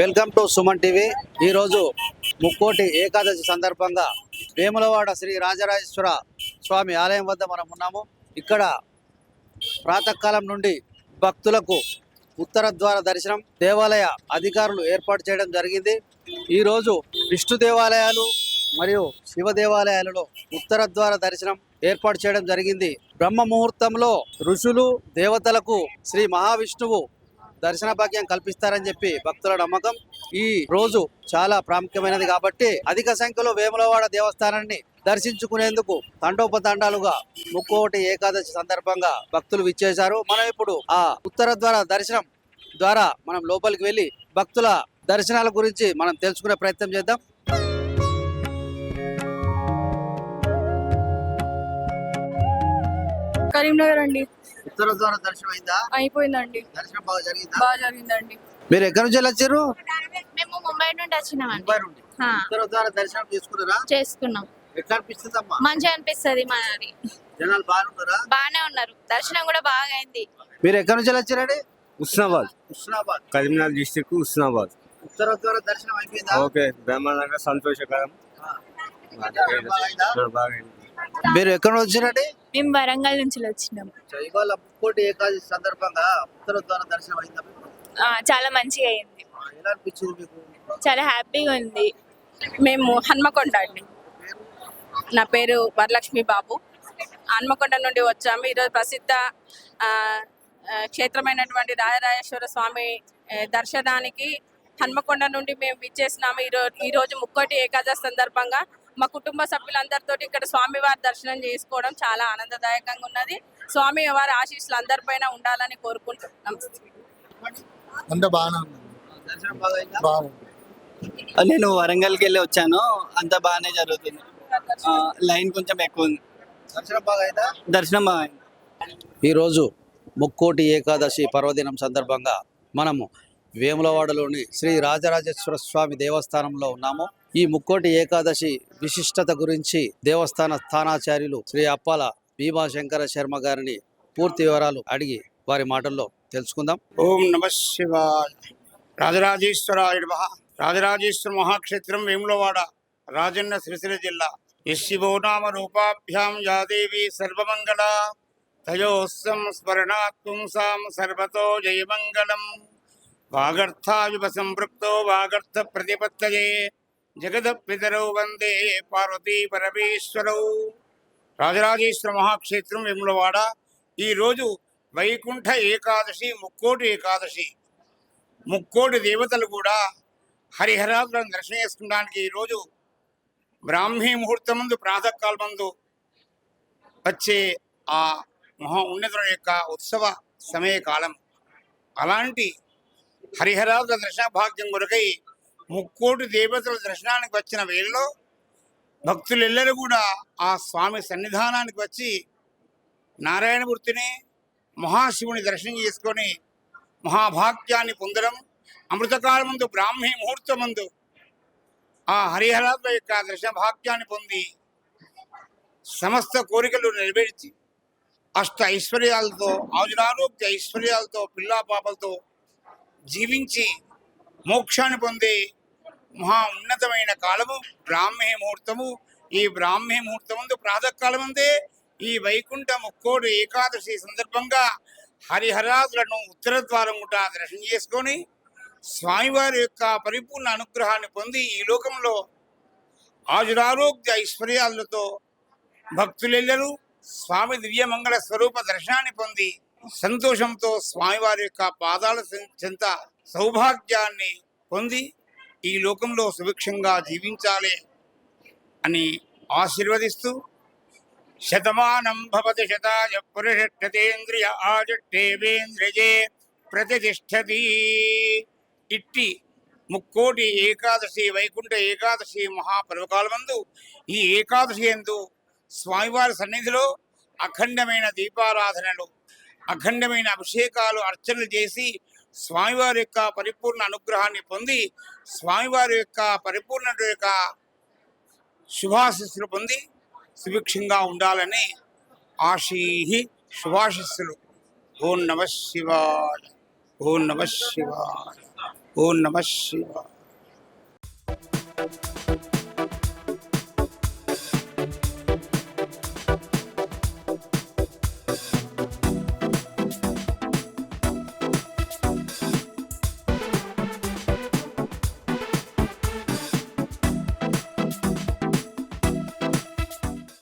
Welcome to Suman TV. ఈరోజు ముక్కోటి ఏకాదశి సందర్భంగా వేములవాడ శ్రీ రాజరాజేశ్వర స్వామి ఆలయం వద్ద మనం ఉన్నాము. ఇక్కడ ప్రాతకాలం నుండి భక్తులకు ఉత్తర ద్వార దర్శనం దేవాలయ అధికారులు ఏర్పాటు చేయడం జరిగింది. ఈరోజు విష్ణు దేవాలయాలు మరియు శివ దేవాలయాలలో ఉత్తర ద్వార దర్శనం ఏర్పాటు చేయడం జరిగింది. బ్రహ్మ ముహూర్తంలో ఋషులు దేవతలకు శ్రీ మహావిష్ణువు దర్శన భాగ్యం కల్పిస్తారని చెప్పి భక్తుల నమ్మకం. ఈ రోజు చాలా ప్రాముఖ్యమైనది కాబట్టి అధిక సంఖ్యలో వేములవాడ దేవస్థానాన్ని దర్శించుకునేందుకు తండోపతండాలుగా ముక్కోటి ఏకాదశి సందర్భంగా భక్తులు విచ్చేశారు. మనం ఇప్పుడు ఆ ఉత్తర ద్వార దర్శనం ద్వారా మనం లోపలికి వెళ్ళి భక్తుల దర్శనాల గురించి మనం తెలుసుకునే ప్రయత్నం చేద్దాం. కరీంనగర్ అండి. ఉత్తర ద్వార దర్శనం అయిందా? అయిపోయిందండి. దర్శనం బాగా జరిగిందా? బాగా జరిగిందండి. మీరు ఎక్కడి నుంచి వచ్చారు? మేము ముంబై నుండి వచ్చినామండి. ముంబై నుండి. ఉత్తర ద్వార దర్శనం చేసుకున్నారా? చేసుకున్నాం. ఎట్లా అనిపిస్తుందమ్మా? మంచిగా అనిపిస్తుంది. మనది జనాలు బాగున్నారా? బాగానే ఉన్నారు. దర్శనం కూడా బాగా అయింది. మీరు ఎక్కడి నుంచి వచ్చారండి? ఉస్నాబాద్, కరీంనగర్ డిస్ట్రిక్ట్ ఉస్నాబాద్. ఉత్తర ద్వార దర్శనం అయిపోయిందా? ఓకే, బ్రహ్మాండంగా సంతోషకరం. బాగా మీరు ఎక్కడ వచ్చారండి? మేము వరంగల్ నుంచి వచ్చినాం. ఇవాళ ముక్కోటి ఏకాదశి సందర్భంగా ఉత్తర ద్వార దర్శనం అయిందా? చాలా మంచిగా అయింది. ఎలా అనిపించింది మీకు? చాలా హ్యాపీగా ఉంది. మేము హన్మకొండ అండి. నా పేరు వరలక్ష్మి బాబు. హన్మకొండ నుండి వచ్చాము. ఈరోజు ప్రసిద్ధ క్షేత్రమైనటువంటి రాజరాజేశ్వర స్వామి దర్శనానికి హన్మకొండ నుండి మేము విచ్చేసినాము. ఈరోజు ముక్కోటి ఏకాదశి సందర్భంగా మా కుటుంబ సభ్యులందరితో ఇక్కడ స్వామివారి దర్శనం చేసుకోవడం చాలా ఆనందదాయకంగా ఉన్నది. స్వామి వారి ఆశీస్సులు అందరిపైన ఉండాలని కోరుకుంటున్నాం. నేను వరంగల్కి వెళ్ళి వచ్చాను. అంతా బాగానే జరుగుతుంది. లైన్ కొంచెం ఎక్కువ ఉంది. దర్శనం బాగా అయింది. ఈరోజు ముక్కోటి ఏకాదశి పర్వదినం సందర్భంగా మనము వేములవాడలోని శ్రీ రాజరాజేశ్వర స్వామి దేవస్థానంలో ఉన్నాము. ఈ ముక్కోటి ఏకాదశి విశిష్టత గురించి దేవస్థాన స్థానాచార్యులు శ్రీ అప్పాల భీమాశంకర శర్మ గారిని పూర్తి వివరాలు అడిగి వారి మాటల్లో తెలుసుకుందాం. ఓం నమ శివాయ. రాజరాజేశ్వరాయ నమః. రాజరాజేశ్వర మహాక్షేత్రం వేములవాడ, రాజన్న సిరిసిల్ల జిల్లా. యశివో నామ రూపాభ్యాం యా దేవి సర్వమంగళ తయోస్సం స్మరణాత్ పుంసాం సర్వతో జయమంగళం. వాగర్థాయుప సంపృక్తో వాగర్థ ప్రతిపత్తయే జగద పితరౌ వందే పార్వతీ పరమేశ్వరౌ. రాజరాజేశ్వర మహాక్షేత్రం వేములవాడ. ఈరోజు వైకుంఠ ఏకాదశి, ముక్కోటి ఏకాదశి. ముక్కోటి దేవతలు కూడా హరిహరాదులను దర్శనం చేసుకోవడానికి ఈరోజు బ్రాహ్మీ ముహూర్తం ముందు ప్రాతకాల ముందు వచ్చే ఆ మహా ఉన్నతుల యొక్క ఉత్సవ సమయకాలం. అలాంటి హరిహరాదుల దర్శన భాగ్యం కొరకై ముక్కోటి దేవతల దర్శనానికి వచ్చిన వేళలో భక్తులెల్లరూ కూడా ఆ స్వామి సన్నిధానానికి వచ్చి నారాయణమూర్తిని, మహాశివుని దర్శనం చేసుకొని మహాభాగ్యాన్ని పొందడం, అమృతకాలం ముందు బ్రాహ్మీ ముహూర్తం ముందు ఆ హరిహరాదుల యొక్క దర్శన భాగ్యాన్ని పొంది సమస్త కోరికలు నెరవేర్చి అష్ట ఐశ్వర్యాలతో, ఆయురారోగ్య ఐశ్వర్యాలతో, పిల్లా పాపలతో జీవించి మోక్షాన్ని పొందే మహా ఉన్నతమైన కాలము బ్రాహ్మీ ముహూర్తము. ఈ బ్రాహ్మీ ముహూర్తం ముందు ప్రాతకాలముందే ఈ వైకుంఠ ముక్కోటి ఏకాదశి సందర్భంగా హరిహరాదులను ఉత్తర ద్వారం గుండా దర్శనం చేసుకొని స్వామివారి యొక్క పరిపూర్ణ అనుగ్రహాన్ని పొంది ఈ లోకంలో ఆయురారోగ్య ఐశ్వర్యాలతో భక్తులెల్లరూ స్వామి దివ్యమంగళ స్వరూప దర్శనాన్ని పొంది సంతోషంతో స్వామివారి యొక్క పాదాల చెంత సౌభాగ్యాన్ని పొంది ఈ లోకంలో సుభిక్షంగా జీవించాలి అని ఆశీర్వదిస్తూ శతమానం భవతి శతాయ పురుషేంద్రియ ఆజట్టేవేంద్రియే ప్రతిష్టతి. ఇట్టి ముక్కోటి ఏకాదశి, వైకుంఠ ఏకాదశి మహాపర్వకాలమందు ఈ ఏకాదశి యందు స్వామివారి సన్నిధిలో అఖండమైన దీపారాధనలు, అఖండమైన అభిషేకాలు, అర్చనలు చేసి స్వామివారి యొక్క పరిపూర్ణ అనుగ్రహాన్ని పొంది స్వామివారి యొక్క పరిపూర్ణ యొక్క శుభాశిస్సులు పొంది సుభిక్షంగా ఉండాలని ఆశీహి శుభాశిస్సులు. ఓం నమ శివాయ. ఓం నమ శివాయ. ఓం నమ శివాయ.